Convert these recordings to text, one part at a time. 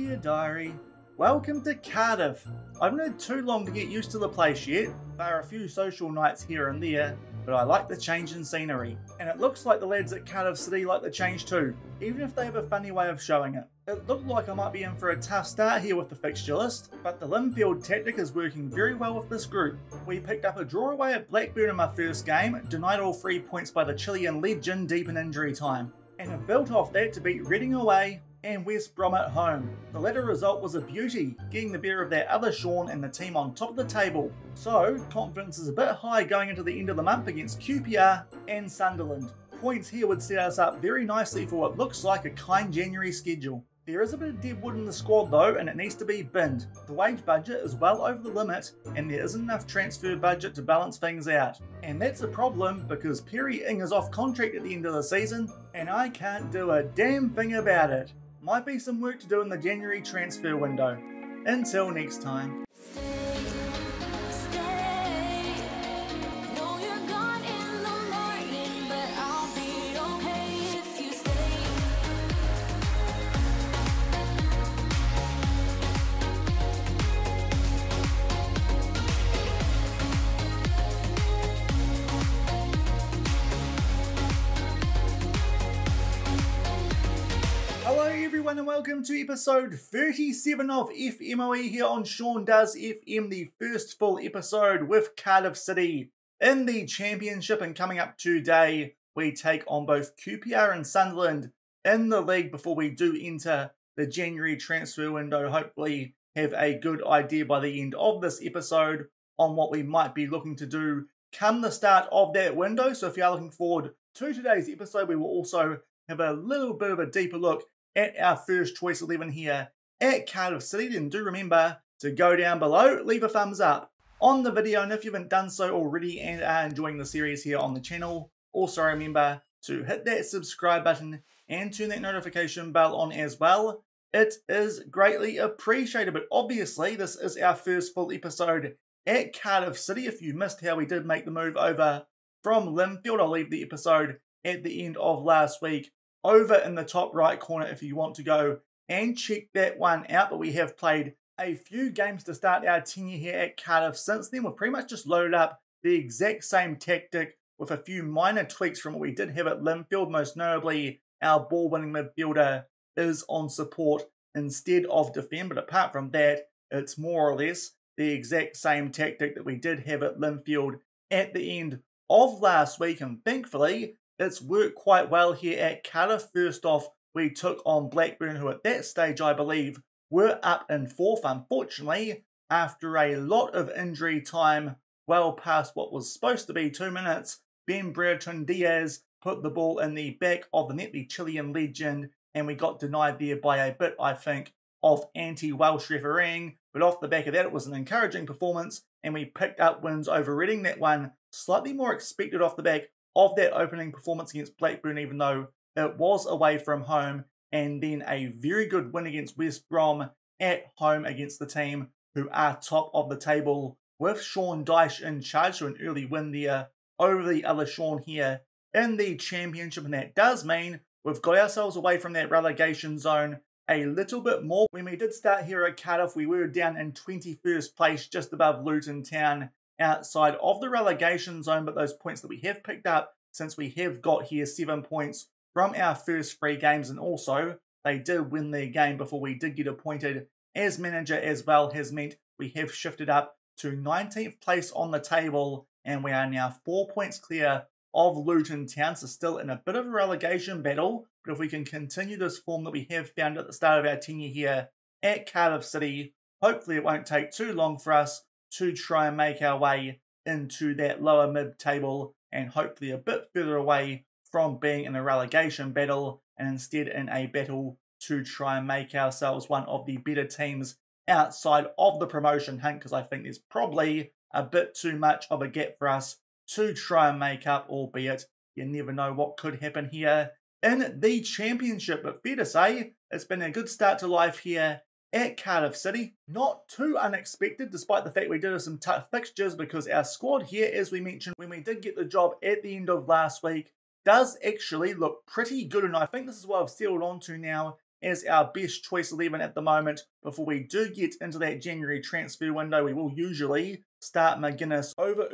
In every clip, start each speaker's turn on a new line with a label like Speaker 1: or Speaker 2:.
Speaker 1: Dear Diary, welcome to Cardiff. I haven't had too long to get used to the place yet. There are a few social nights here and there, but I like the change in scenery. And it looks like the lads at Cardiff City like the change too, even if they have a funny way of showing it. It looked like I might be in for a tough start here with the fixture list, but the Linfield tactic is working very well with this group. We picked up a draw away at Blackburn in my first game, denied all 3 points by the Chilean legend deep in injury time, and have built off that to beat Reading away and West Brom at home. The latter result was a beauty, getting the better of that other Shaun and the team on top of the table. So, confidence is a bit high going into the end of the month against QPR and Sunderland. Points here would set us up very nicely for what looks like a kind January schedule. There is a bit of dead wood in the squad though, and it needs to be binned. The wage budget is well over the limit, and there isn't enough transfer budget to balance things out. And that's a problem because Perry Ing is off contract at the end of the season, and I can't do a damn thing about it. Might be some work to do in the January transfer window. Until next time. Hello everyone and welcome to episode 37 of FMOE here on Shaun Does FM, the first full episode with Cardiff City in the Championship. And coming up today, we take on both QPR and Sunderland in the league before we do enter the January transfer window. Hopefully have a good idea by the end of this episode on what we might be looking to do come the start of that window. So if you are looking forward to today's episode, we will also have a little bit of a deeper look at our first choice 11 here at Cardiff City. Then do remember to go down below, leave a thumbs up on the video, and if you haven't done so already and are enjoying the series here on the channel, also remember to hit that subscribe button and turn that notification bell on as well. It is greatly appreciated, but obviously this is our first full episode at Cardiff City. If you missed how we did make the move over from Linfield, I'll leave the episode at the end of last week over in the top right corner if you want to go and check that one out. But we have played a few games to start our tenure here at Cardiff since then. We've pretty much just loaded up the exact same tactic with a few minor tweaks from what we did have at Linfield. Most notably, our ball-winning midfielder is on support instead of defend. But apart from that, it's more or less the exact same tactic that we did have at Linfield at the end of last week. And thankfully, it's worked quite well here at Cardiff. First off, we took on Blackburn, who at that stage, I believe, were up in fourth. Unfortunately, after a lot of injury time, well past what was supposed to be 2 minutes, Ben Brereton Diaz put the ball in the back of the net, the Chilean legend, and we got denied there by a bit, I think, of anti-Welsh refereeing. But off the back of that, it was an encouraging performance, and we picked up wins over Reading. That one slightly more expected off the back of that opening performance against Blackburn, even though it was away from home, and then a very good win against West Brom at home against the team who are top of the table with Shaun Dyche in charge. So an early win there over the other Shaun here in the Championship, and that does mean we've got ourselves away from that relegation zone a little bit more. When we did start here at Cardiff, we were down in 21st place, just above Luton Town, outside of the relegation zone, but those points that we have picked up since we have got here 7 points from our first 3 games, and also they did win their game before we did get appointed as manager as well, has meant we have shifted up to 19th place on the table, and we are now 4 points clear of Luton Town, so still in a bit of a relegation battle. But if we can continue this form that we have found at the start of our tenure here at Cardiff City, hopefully it won't take too long for us to try and make our way into that lower mid-table and hopefully a bit further away from being in a relegation battle and instead in a battle to try and make ourselves one of the better teams outside of the promotion hunt, because I think there's probably a bit too much of a gap for us to try and make up, albeit you never know what could happen here in the Championship. But fair to say, it's been a good start to life here at Cardiff City. Not too unexpected, despite the fact we did have some tough fixtures, because our squad here, as we mentioned when we did get the job at the end of last week, does actually look pretty good, and I think this is what I've settled on to now as our best choice 11 at the moment. Before we do get into that January transfer window, we will usually start McGuinness over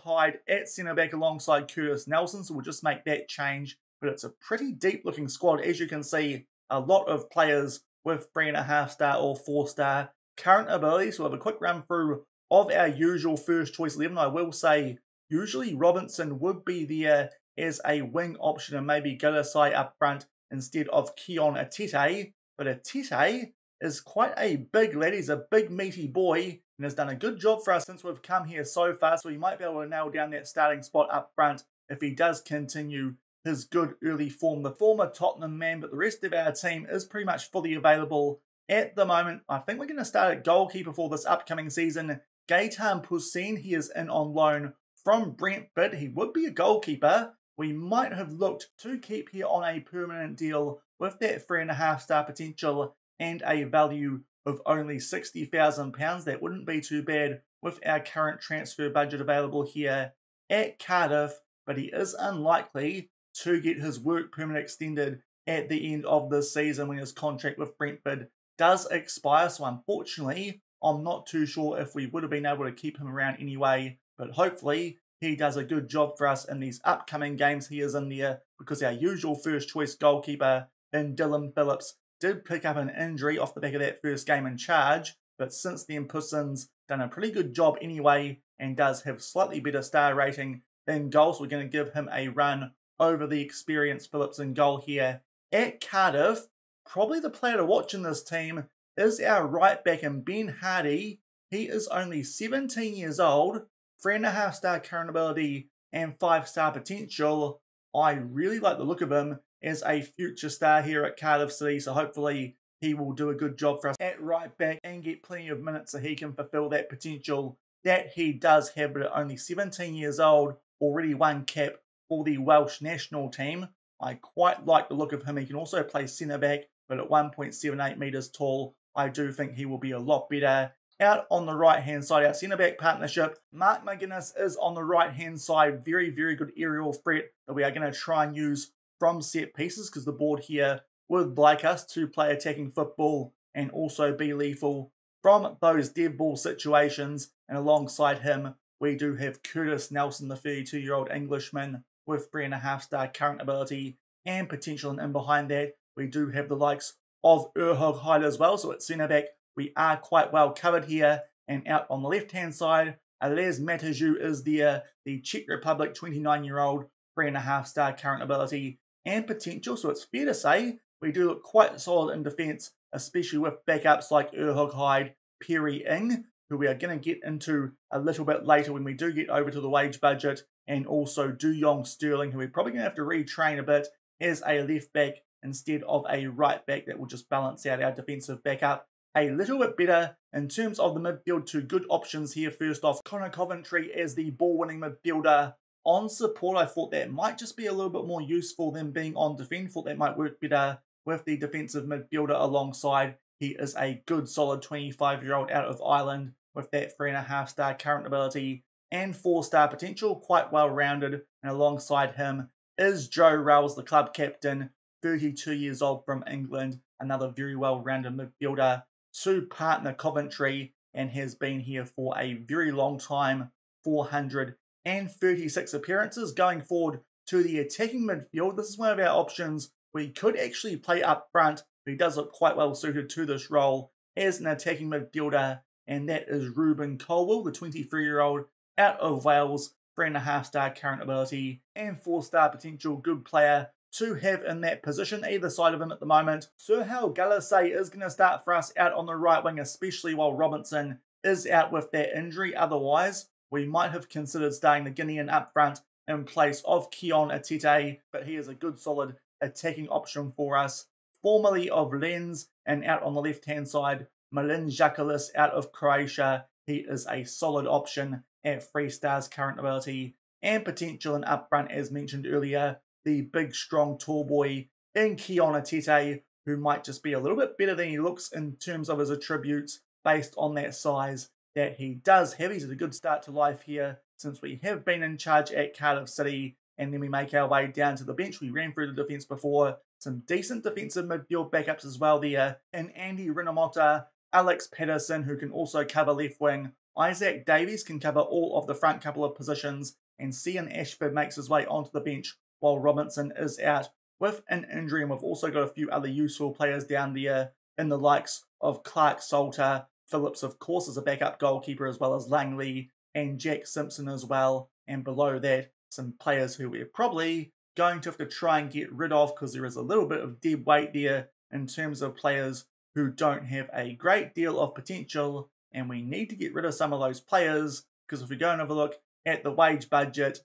Speaker 1: Hyde at centre-back alongside Curtis Nelson, so we'll just make that change. But it's a pretty deep-looking squad. As you can see, a lot of players with 3.5-star or 4-star current abilities. We'll have a quick run through of our usual first choice 11. I will say, usually Robinson would be there as a wing option and maybe Galasai up front instead of Keon Atete. But Atete is quite a big lad. He's a big meaty boy and has done a good job for us since we've come here so far. So he might be able to nail down that starting spot up front if he does continue his good early form. The former Tottenham man, but the rest of our team is pretty much fully available at the moment. I think we're going to start at goalkeeper for this upcoming season. Gaetan Poussin, he is in on loan from Brentford. He would be a goalkeeper. We might have looked to keep here on a permanent deal with that 3.5-star potential and a value of only £60,000. That wouldn't be too bad with our current transfer budget available here at Cardiff, but he is unlikely to get his work permit extended at the end of this season when his contract with Brentford does expire. So unfortunately, I'm not too sure if we would have been able to keep him around anyway, but hopefully he does a good job for us in these upcoming games he is in there, because our usual first choice goalkeeper in Dylan Phillips did pick up an injury off the back of that first game in charge, but since then Poussin's done a pretty good job anyway and does have slightly better star rating than goal, so we're going to give him a run over the experienced Phillips in goal here at Cardiff. Probably the player to watch in this team is our right back, and Ben Hardy. He is only 17 years old, 3.5-star current ability and 5-star potential. I really like the look of him as a future star here at Cardiff City, so hopefully he will do a good job for us at right back and get plenty of minutes so he can fulfill that potential that he does have. But at only 17 years old, already won cap for the Welsh national team. I quite like the look of him. He can also play centre-back, but at 1.78 metres tall, I do think he will be a lot better. Out on the right-hand side, our centre-back partnership, Mark McGuinness is on the right-hand side. Very, very good aerial threat that we are going to try and use from set pieces, because the board here would like us to play attacking football and also be lethal from those dead ball situations. And alongside him, we do have Curtis Nelson, the 32-year-old Englishman with 3.5-star current ability and potential. And in behind that, we do have the likes of Hyde as well. So at centre-back, we are quite well covered here. And out on the left-hand side, Les Mataju is there, the Czech Republic 29-year-old, 3.5-star current ability and potential. So it's fair to say we do look quite solid in defence, especially with backups like Hyde, Perry Ing, who we are going to get into a little bit later when we do get over to the wage budget, and also Du Yong Sterling, who we're probably going to have to retrain a bit as a left back instead of a right back. That will just balance out our defensive backup a little bit better. In terms of the midfield, two good options here. First off, Connor Coventry as the ball-winning midfielder. On support, I thought that might just be a little bit more useful than being on defend. Thought that might work better with the defensive midfielder alongside. He is a good, solid 25-year-old out of Ireland with that 3.5-star current ability and 4-star potential, quite well-rounded. And alongside him is Joe Rowles, the club captain, 32 years old from England, another very well-rounded midfielder to partner Coventry, and has been here for a very long time, 436 appearances. Going forward to the attacking midfield, this is one of our options. We could actually play up front, but he does look quite well suited to this role as an attacking midfielder, and that is Ruben Colwell, the 23-year-old out of Wales, 3.5-star current ability and 4-star potential. Good player to have in that position, either side of him at the moment. Serhal Galasay is going to start for us out on the right wing, especially while Robinson is out with that injury. Otherwise, we might have considered starting the Guinean up front in place of Keon Atete, but he is a good, solid attacking option for us. Formerly of Lens, and out on the left-hand side, Milin Žakalis out of Croatia. He is a solid option at 3 stars current ability and potential. And up front, as mentioned earlier, the big, strong, tall boy in Keon Atete, who might just be a little bit better than he looks in terms of his attributes based on that size that he does have. He's had a good start to life here since we have been in charge at Cardiff City, and then we make our way down to the bench. We ran through the defence before, some decent defensive midfield backups as well there, and Andy Rinomota, Alex Patterson, who can also cover left wing, Isaac Davies can cover all of the front couple of positions, and Cian Ashford makes his way onto the bench while Robinson is out with an injury. And we've also got a few other useful players down there in the likes of Clark Salter, Phillips of course as a backup goalkeeper, as well as Langley and Jack Simpson as well. And below that, some players who we're probably going to have to try and get rid of because there is a little bit of dead weight there in terms of players who don't have a great deal of potential, and we need to get rid of some of those players because if we go and have a look at the wage budget,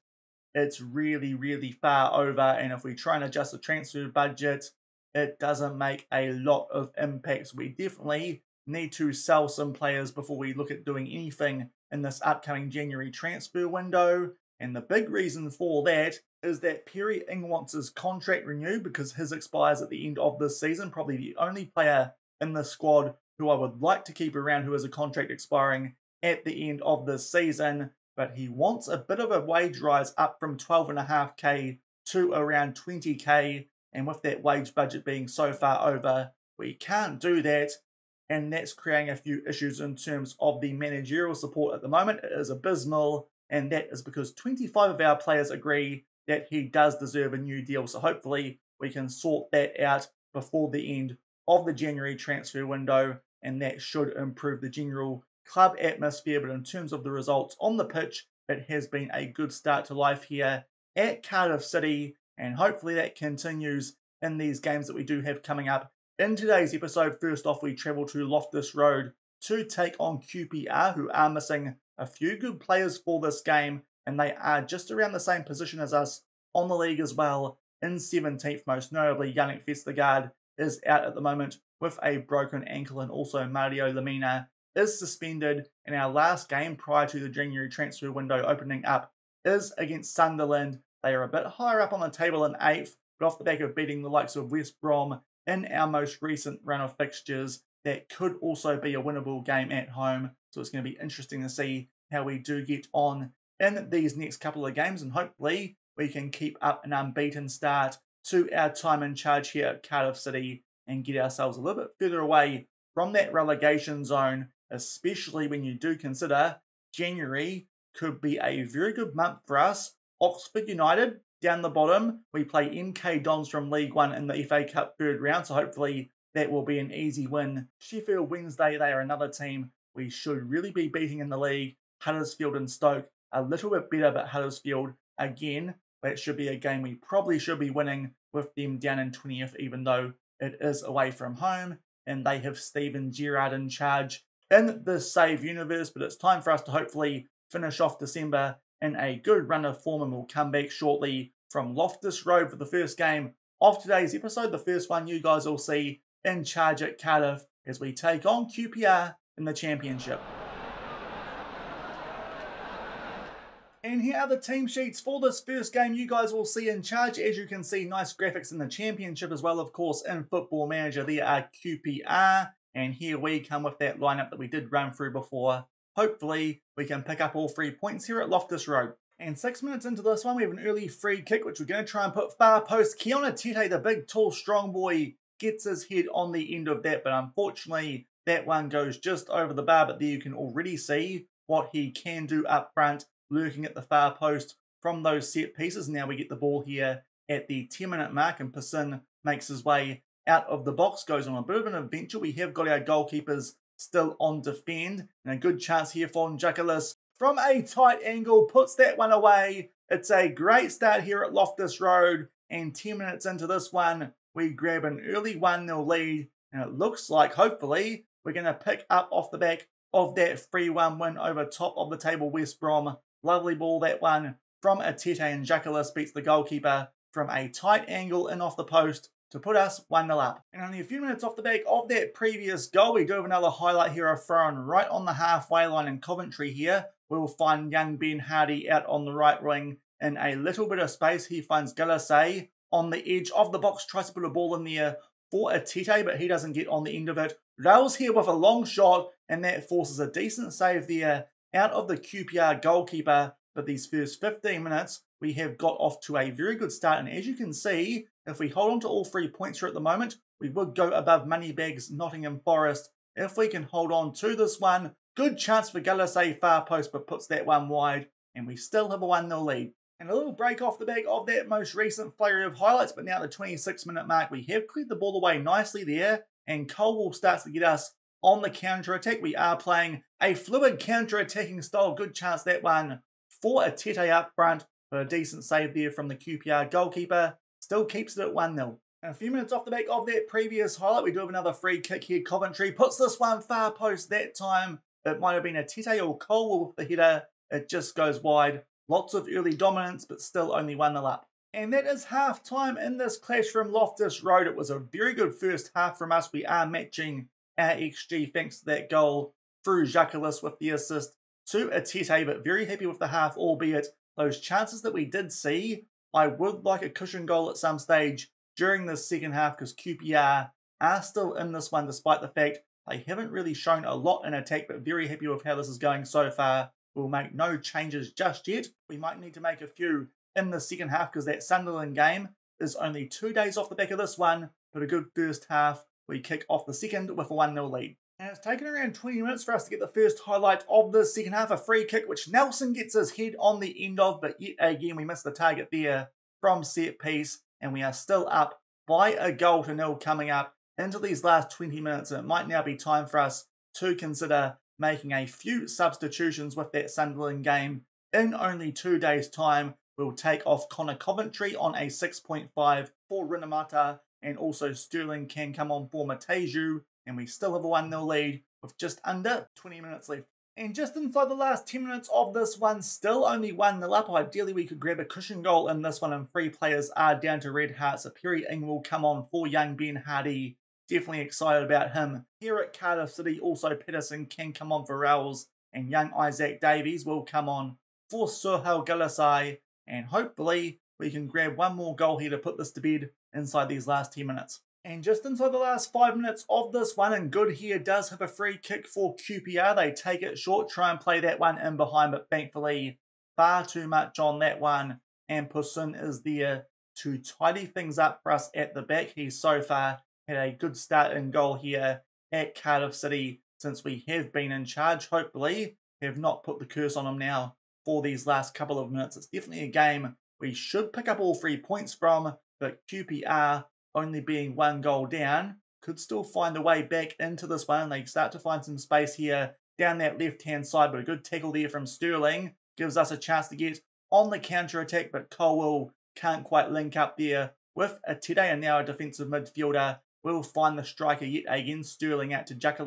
Speaker 1: it's really far over, and if we try and adjust the transfer budget, it doesn't make a lot of impact. So we definitely need to sell some players before we look at doing anything in this upcoming January transfer window. And the big reason for that is that Perry Ing wants his contract renewed because his expires at the end of this season. Probably the only player in the squad who I would like to keep around who has a contract expiring at the end of this season. But he wants a bit of a wage rise up from 12.5k to around 20k. And with that wage budget being so far over, we can't do that. And that's creating a few issues in terms of the managerial support at the moment. It is abysmal, and that is because 25 of our players agree that he does deserve a new deal. So hopefully we can sort that out before the end of the January transfer window, and that should improve the general club atmosphere. But in terms of the results on the pitch, it has been a good start to life here at Cardiff City, and hopefully that continues in these games that we do have coming up. In today's episode, first off, we travel to Loftus Road to take on QPR, who are missing a few good players for this game, and they are just around the same position as us on the league as well, in 17th, most notably. Yannick Vestergaard is out at the moment with a broken ankle, and also Mario Lemina is suspended. And our last game prior to the January transfer window opening up is against Sunderland. They are a bit higher up on the table in 8th, but off the back of beating the likes of West Brom in our most recent run of fixtures, that could also be a winnable game at home. So it's going to be interesting to see how we do get on in these next couple of games, and hopefully we can keep up an unbeaten start to our time in charge here at Cardiff City and get ourselves a little bit further away from that relegation zone, especially when you do consider January could be a very good month for us. Oxford United down the bottom. We play MK Dons from League One in the FA Cup third round, so hopefully that will be an easy win. Sheffield Wednesday, they are another team we should really be beating in the league. Huddersfield and Stoke, a little bit better, but Huddersfield, again, that should be a game we probably should be winning with them down in 20th, even though it is away from home, and they have Steven Gerrard in charge in the save universe. But it's time for us to hopefully finish off December in a good run of form, and we'll come back shortly from Loftus Road for the first game of today's episode, the first one you guys will see in charge at Cardiff as we take on QPR in the Championship. And here are the team sheets for this first game you guys will see in charge. As you can see, nice graphics in the Championship as well, of course, in Football Manager. There are QPR, and here we come with that lineup that we did run through before. Hopefully, we can pick up all 3 points here at Loftus Road. And 6 minutes into this one, we have an early free kick, which we're going to try and put far post. Keona Tete, the big, tall, strong boy, gets his head on the end of that, but unfortunately, that one goes just over the bar. But there you can already see what he can do up front, lurking at the far post from those set pieces. Now we get the ball here at the 10-minute mark, and Passin makes his way out of the box, goes on a bit of an adventure. We have got our goalkeepers still on defend, and a good chance here for Njakalis from a tight angle, puts that one away. It's a great start here at Loftus Road, and 10 minutes into this one, we grab an early 1-0 lead, and it looks like, hopefully, we're going to pick up off the back of that 3-1 win over top of the table West Brom. Lovely ball, that one from Atete, and Njakalis beats the goalkeeper from a tight angle in off the post to put us 1-0 up. And only a few minutes off the back of that previous goal, we do have another highlight here, a throw-in right on the halfway line in Coventry here. We'll find young Ben Hardy out on the right wing in a little bit of space. He finds Galasay on the edge of the box, tries to put a ball in there for Atete, but he doesn't get on the end of it. Rails here with a long shot, and that forces a decent save there out of the QPR goalkeeper. But these first 15 minutes, we have got off to a very good start. And as you can see, if we hold on to all 3 points here at the moment, we would go above Moneybags Nottingham Forest. If we can hold on to this one, good chance for Galasay far post, but puts that one wide. And we still have a 1-0 lead. And a little break off the back of that most recent flurry of highlights, but now at the 26-minute mark, we have cleared the ball away nicely there. And Colwell starts to get us on the counter-attack. We are playing a fluid counter-attacking style. Good chance that one for a Tete up front. But a decent save there from the QPR goalkeeper. Still keeps it at 1-0. And a few minutes off the back of that previous highlight, we do have another free kick here. Coventry puts this one far post that time. It might have been a Tete or Colwell with the header. It just goes wide. Lots of early dominance, but still only 1-0 up. And that is half time in this clash from Loftus Road. It was a very good first half from us. We are matching our XG thanks to that goal through Jacques with the assist to a Tete, but very happy with the half, albeit those chances that we did see. I would like a cushion goal at some stage during the second half because QPR are still in this one despite the fact they haven't really shown a lot in attack, but very happy with how this is going so far. We'll make no changes just yet. We might need to make a few in the second half because that Sunderland game is only 2 days off the back of this one, but a good first half. We kick off the second with a 1-0 lead. And it's taken around 20 minutes for us to get the first highlight of the second half, a free kick which Nelson gets his head on the end of, but yet again we missed the target there from set piece, and we are still up by a goal to nil coming up into these last 20 minutes, and it might now be time for us to consider making a few substitutions with that Sunderland game. In only 2 days' time, we'll take off Connor Coventry on a 6.5 for Rinamata, and also Sterling can come on for Mateju, and we still have a 1-0 lead with just under 20 minutes left. And just inside the last 10 minutes of this one, still only 1-0 up. Ideally, we could grab a cushion goal in this one, and 3 players are down to red hearts. So Perry Ing will come on for young Ben Hardy. Definitely excited about him. Here at Cardiff City, also Pedersen can come on for Rowles, and young Isaac Davies will come on for Suhail Galasay. And hopefully, we can grab one more goal here to put this to bed inside these last 10 minutes. And just inside the last 5 minutes of this one, and Good here does have a free kick for QPR. They take it short, try and play that one in behind, but thankfully far too much on that one. And Poussin is there to tidy things up for us at the back. He's so far had a good start in goal here at Cardiff City since we have been in charge. Hopefully have not put the curse on him now for these last couple of minutes. It's definitely a game we should pick up all 3 points from, but QPR, only being 1 goal down, could still find a way back into this one. They start to find some space here down that left-hand side, but a good tackle there from Sterling gives us a chance to get on the counter-attack, but Colwell can't quite link up there with a Tete, and now a defensive midfielder will find the striker yet again. Sterling out to Jacques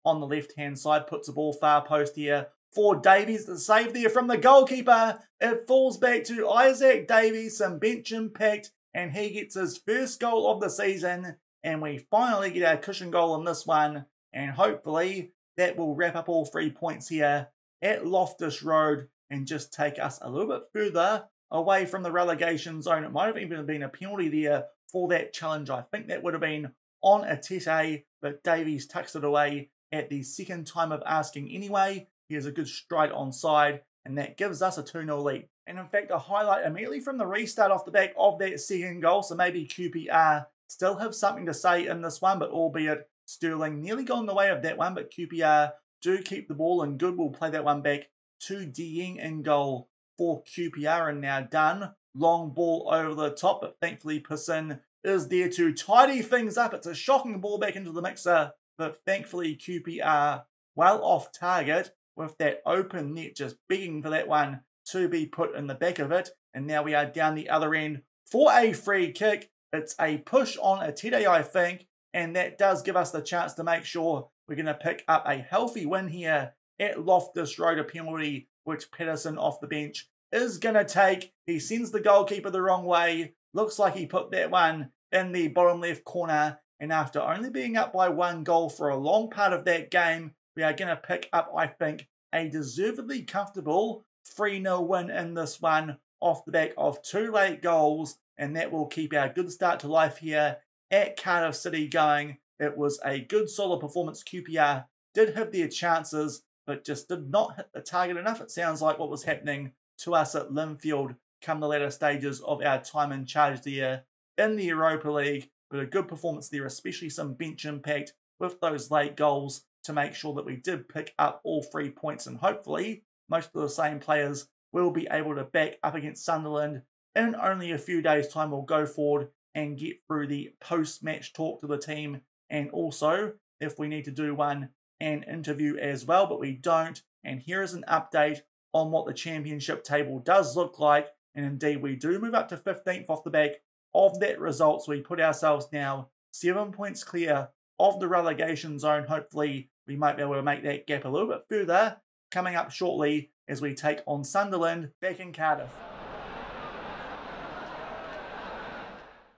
Speaker 1: on the left-hand side, puts the ball far post here for Davies. The save there from the goalkeeper. It falls back to Isaac Davies, some bench impact, and he gets his first goal of the season, and we finally get our cushion goal in this one, and hopefully that will wrap up all 3 points here at Loftus Road and just take us a little bit further away from the relegation zone. It might have even been a penalty there for that challenge. I think that would have been on a Tete, but Davies tucks it away at the second time of asking anyway. He has a good stride onside, and that gives us a 2-0 lead. And in fact, a highlight immediately from the restart off the back of that second goal. So maybe QPR still have something to say in this one, but albeit Sterling nearly got in the way of that one. But QPR do keep the ball, and Good will play that one back to Dieng in goal for QPR, and now done. Long ball over the top, but thankfully Poussin is there to tidy things up. It's a shocking ball back into the mixer, but thankfully QPR well off target with that open net, just begging for that one to be put in the back of it. And now we are down the other end for a free kick. It's a push on a Tete, I think, and that does give us the chance to make sure we're going to pick up a healthy win here at Loftus Road. A penalty which Pedersen off the bench is going to take. He sends the goalkeeper the wrong way. Looks like he put that one in the bottom left corner, and after only being up by 1 goal for a long part of that game, we are going to pick up, I think, a deservedly comfortable 3-0 win in this one off the back of 2 late goals, and that will keep our good start to life here at Cardiff City going. It was a good solid performance. QPR did have their chances, but just did not hit the target enough. It sounds like what was happening to us at Linfield come the latter stages of our time in charge there in the Europa League. But a good performance there, especially some bench impact with those late goals to make sure that we did pick up all 3 points, and hopefully most of the same players will be able to back up against Sunderland in only a few days' time. We'll go forward and get through the post-match talk to the team, and also, if we need to do one, an interview as well, but we don't. And here is an update on what the championship table does look like, and indeed we do move up to 15th off the back of that result, so we put ourselves now 7 points clear of the relegation zone. Hopefully we might be able to make that gap a little bit further coming up shortly as we take on Sunderland back in Cardiff.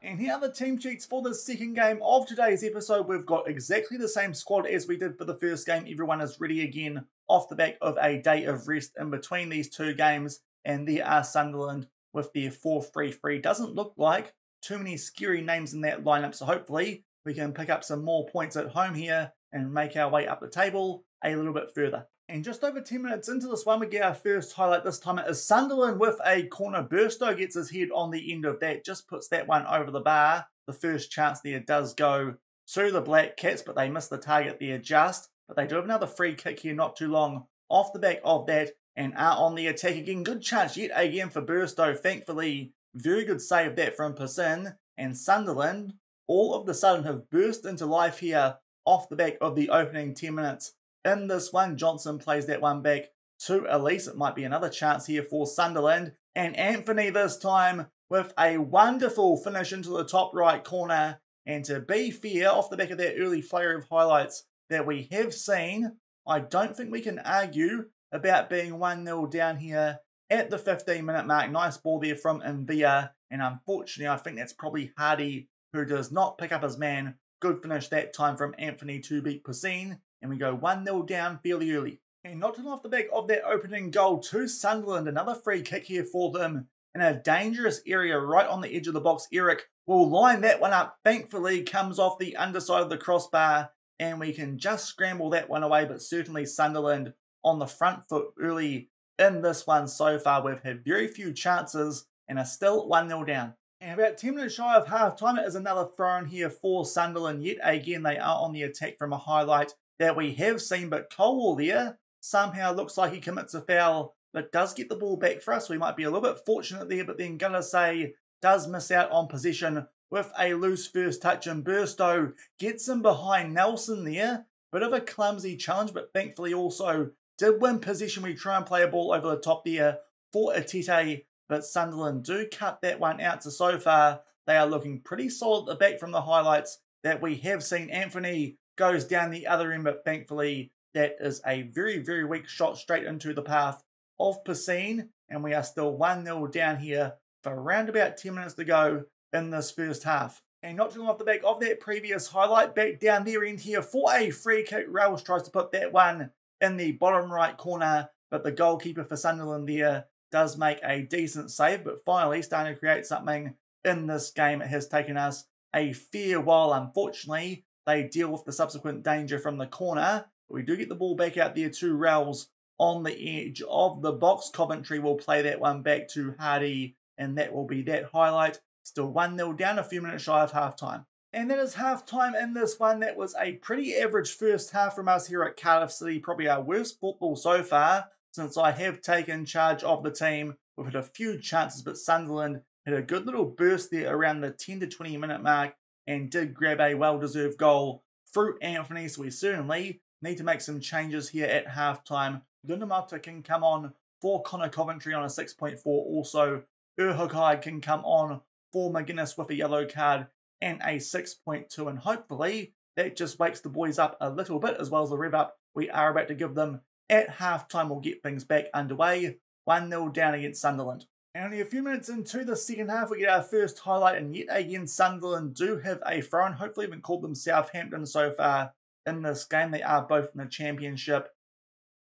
Speaker 1: And here are the team sheets for the second game of today's episode. We've got exactly the same squad as we did for the first game. Everyone is ready again off the back of a day of rest in between these two games. And there are Sunderland with their 4-3-3. Doesn't look like too many scary names in that lineup, so hopefully we can pick up some more points at home here and make our way up the table a little bit further. And just over 10 minutes into this one, we get our first highlight. This time it is Sunderland with a corner. Burstow gets his head on the end of that, just puts that one over the bar. The first chance there does go to the Black Cats, but they miss the target there just. But they do have another free kick here not too long off the back of that and are on the attack again. Good chance yet again for Burstow. Thankfully, very good save that from Persin. And Sunderland all of a sudden have burst into life here off the back of the opening 10 minutes. In this one, Johnson plays that one back to Elise. It might be another chance here for Sunderland. And Anthony this time with a wonderful finish into the top right corner. And to be fair, off the back of that early flurry of highlights that we have seen, I don't think we can argue about being 1-0 down here at the 15-minute mark. Nice ball there from Invia. And unfortunately, I think that's probably Hardy who does not pick up his man. Good finish that time from Anthony to beat Persin. And we go 1-0 down fairly early. And not off the back of that opening goal to Sunderland. Another free kick here for them in a dangerous area right on the edge of the box. Eric will line that one up. Thankfully comes off the underside of the crossbar. And we can just scramble that one away. But certainly Sunderland on the front foot early in this one so far. We've had very few chances and are still 1-0 down. And about 10 minutes shy of half time, it is another throw in here for Sunderland. Yet again, they are on the attack from a highlight that we have seen, but Colwell there somehow looks like he commits a foul, but does get the ball back for us. We might be a little bit fortunate there, but then gonna say does miss out on possession with a loose first touch, and Burstow gets him behind Nelson there. Bit of a clumsy challenge, but thankfully also did win possession. We try and play a ball over the top there for Atete, but Sunderland do cut that one out. So far, they are looking pretty solid at the back from the highlights that we have seen. Anthony goes down the other end, but thankfully that is a very, very weak shot straight into the path of Persin, and we are still 1-0 down here for around about 10 minutes to go in this first half. And not too long off the back of that previous highlight, back down their end here for a free kick. Ralls tries to put that one in the bottom right corner, but the goalkeeper for Sunderland there does make a decent save, but finally starting to create something in this game. It has taken us a fair while, unfortunately. They deal with the subsequent danger from the corner. But we do get the ball back out there to Ralls on the edge of the box. Coventry will play that one back to Hardy, and that will be that highlight. Still 1-0 down, a few minutes shy of half-time. And that is half-time in this one. That was a pretty average first half from us here at Cardiff City. Probably our worst football so far since I have taken charge of the team. We've had a few chances, but Sunderland had a good little burst there around the 10 to 20 minute mark and did grab a well-deserved goal through Anthony. So we certainly need to make some changes here at halftime. Lundamata can come on for Connor Coventry on a 6.4. Also, Urhokai can come on for McGuinness with a yellow card and a 6.2. And hopefully that just wakes the boys up a little bit, as well as the rev up we are about to give them at halftime. We'll get things back underway. 1-0 down against Sunderland. And only a few minutes into the second half, we get our first highlight, and yet again Sunderland do have a throw-in. Hopefully haven't called them Southampton so far in this game. They are both in the championship.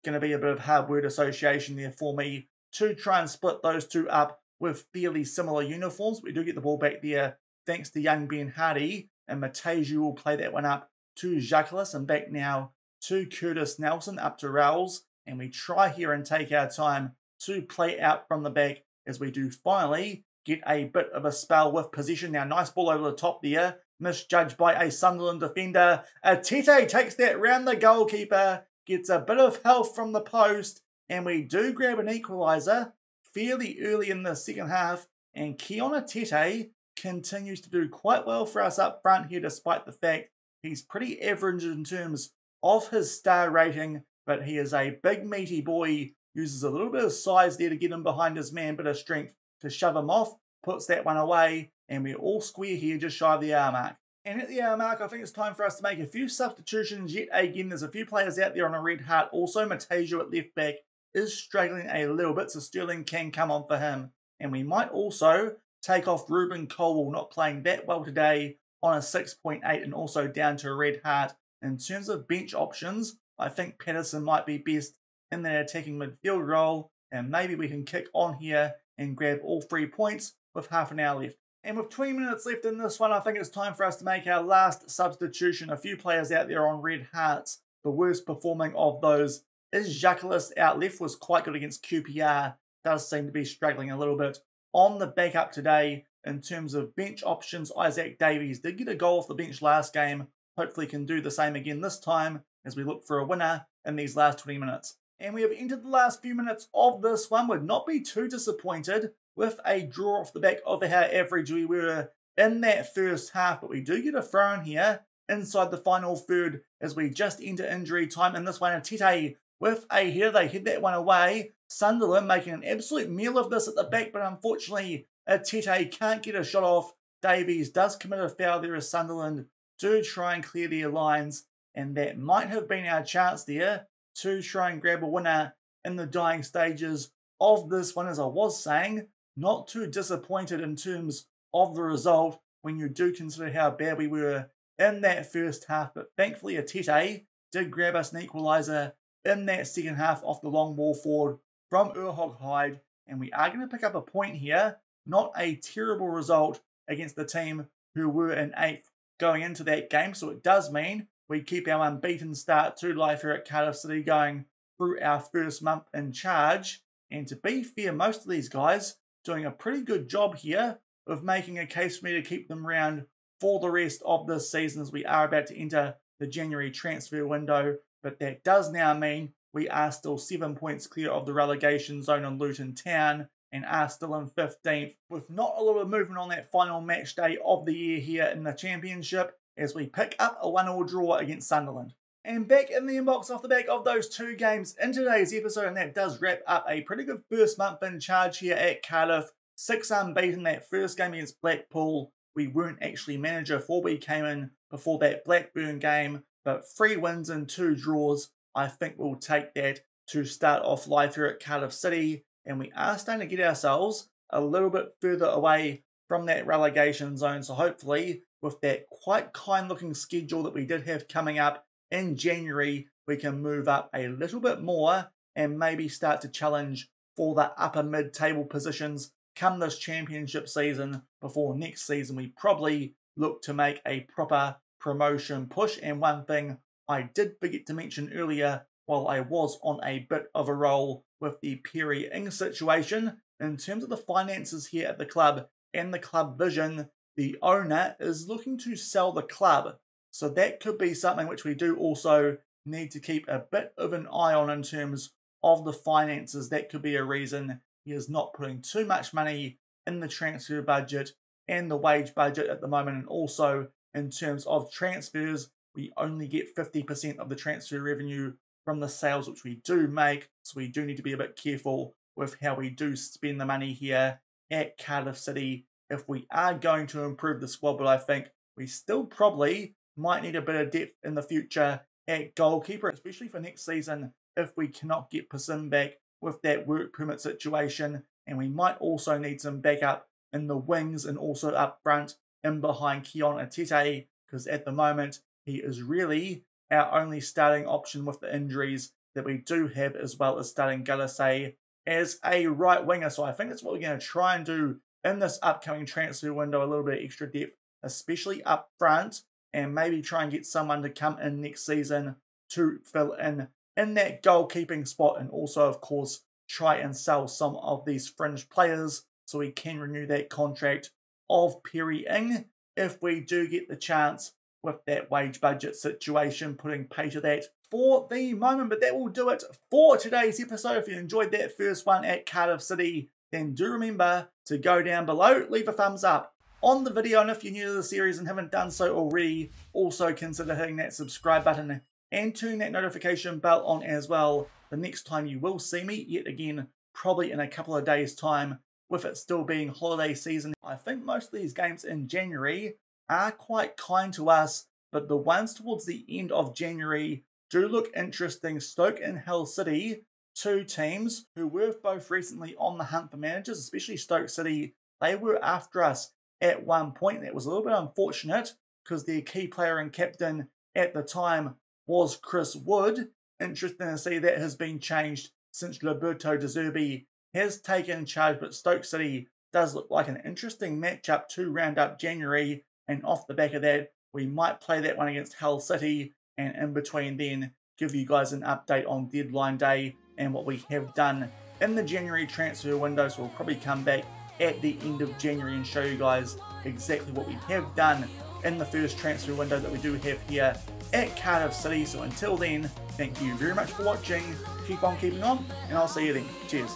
Speaker 1: Going to be a bit of hard word association there for me to try and split those two up with fairly similar uniforms. We do get the ball back there thanks to young Ben Hardy, and Mateju will play that one up to Jacques, and back now to Curtis Nelson, up to Rowles, and we try here and take our time to play out from the back as we do finally get a bit of a spell with possession. Now, nice ball over the top there, misjudged by a Sunderland defender. Tete takes that round the goalkeeper, gets a bit of help from the post, and we do grab an equaliser fairly early in the second half, and Keona Tete continues to do quite well for us up front here, despite the fact he's pretty average in terms of his star rating, but he is a big meaty boy, uses a little bit of size there to get him behind his man, bit of strength to shove him off, puts that one away, and we're all square here just shy of the hour mark. And at the hour mark, I think it's time for us to make a few substitutions yet again. There's a few players out there on a red heart. Also, Matejo at left back is struggling a little bit, so Sterling can come on for him. And we might also take off Ruben Colwell, not playing that well today, on a 6.8 and also down to a red heart. In terms of bench options, I think Patterson might be best in that attacking midfield role, and maybe we can kick on here and grab all 3 points with half an hour left. And with 20 minutes left in this one, I think it's time for us to make our last substitution. A few players out there on red hearts. The worst performing of those is Jacquelis out left, was quite good against QPR. Does seem to be struggling a little bit on the backup today. In terms of bench options, Isaac Davies did get a goal off the bench last game. Hopefully can do the same again this time as we look for a winner in these last 20 minutes. And we have entered the last few minutes of this one. Would not be too disappointed with a draw off the back of how average we were in that first half, but we do get a throw in here inside the final third as we just enter injury time in this one. And Tete with a header, they head that one away. Sunderland making an absolute meal of this at the back, but unfortunately Tete can't get a shot off. Davies does commit a foul there as Sunderland do try and clear their lines, and that might have been our chance there to try and grab a winner in the dying stages of this one. As I was saying, not too disappointed in terms of the result when you do consider how bad we were in that first half, but thankfully Tete did grab us an equaliser in that second half off the long ball forward from Urhog Hyde, and we are going to pick up a point here. Not a terrible result against the team who were in 8th going into that game, so it does mean we keep our unbeaten start to life here at Cardiff City going through our first month in charge. And to be fair, most of these guys doing a pretty good job here of making a case for me to keep them around for the rest of this season, as we are about to enter the January transfer window. But that does now mean we are still 7 points clear of the relegation zone on Luton Town and are still in 15th, with not a lot of movement on that final match day of the year here in the Championship, as we pick up a 1-1 draw against Sunderland. And back in the inbox off the back of those 2 games in today's episode, and that does wrap up a pretty good first month in charge here at Cardiff. 6 unbeaten that first game against Blackpool. We weren't actually manager before we came in before that Blackburn game, but 3 wins and 2 draws. I think we'll take that to start off life here at Cardiff City, and we are starting to get ourselves a little bit further away from that relegation zone. So hopefully, with that quite kind-looking schedule that we did have coming up in January, we can move up a little bit more and maybe start to challenge for the upper mid-table positions come this championship season. Before next season, we probably look to make a proper promotion push. And one thing I did forget to mention earlier, while I was on a bit of a roll with the Perry Ing situation, in terms of the finances here at the club and the club vision, the owner is looking to sell the club. So that could be something which we do also need to keep a bit of an eye on in terms of the finances. That could be a reason he is not putting too much money in the transfer budget and the wage budget at the moment. And also in terms of transfers, we only get 50% of the transfer revenue from the sales which we do make. So we do need to be a bit careful with how we do spend the money here at Cardiff City if we are going to improve the squad. But I think we still probably might need a bit of depth in the future at goalkeeper, especially for next season if we cannot get Pasim back with that work permit situation. And we might also need some backup in the wings and also up front in behind Keona Tete, because at the moment he is really our only starting option with the injuries that we do have, as well as starting Galasay as a right winger. So I think that's what we're going to try and do in this upcoming transfer window, a little bit of extra depth, especially up front, and maybe try and get someone to come in next season to fill in that goalkeeping spot. And also, of course, try and sell some of these fringe players so we can renew that contract of Perry Ing if we do get the chance with that wage budget situation putting pay to that for the moment. But that will do it for today's episode. If you enjoyed that first one at Cardiff City, then do remember to go down below, leave a thumbs up on the video, and if you're new to the series and haven't done so already, also consider hitting that subscribe button and turn that notification bell on as well. The next time you will see me, yet again, probably in a couple of days' time, with it still being holiday season. I think most of these games in January are quite kind to us, but the ones towards the end of January do look interesting. Stoke and Hull City, two teams who were both recently on the hunt for managers, especially Stoke City. They were after us at one point. That was a little bit unfortunate because their key player and captain at the time was Chris Wood. Interesting to see that has been changed since Roberto De Zerbi has taken charge, but Stoke City does look like an interesting matchup to round up January, and off the back of that, we might play that one against Hull City, and in between then, give you guys an update on deadline day and what we have done in the January transfer window. So we'll probably come back at the end of January and show you guys exactly what we have done in the first transfer window that we do have here at Cardiff City. So until then, thank you very much for watching, keep on keeping on, and I'll see you then. Cheers.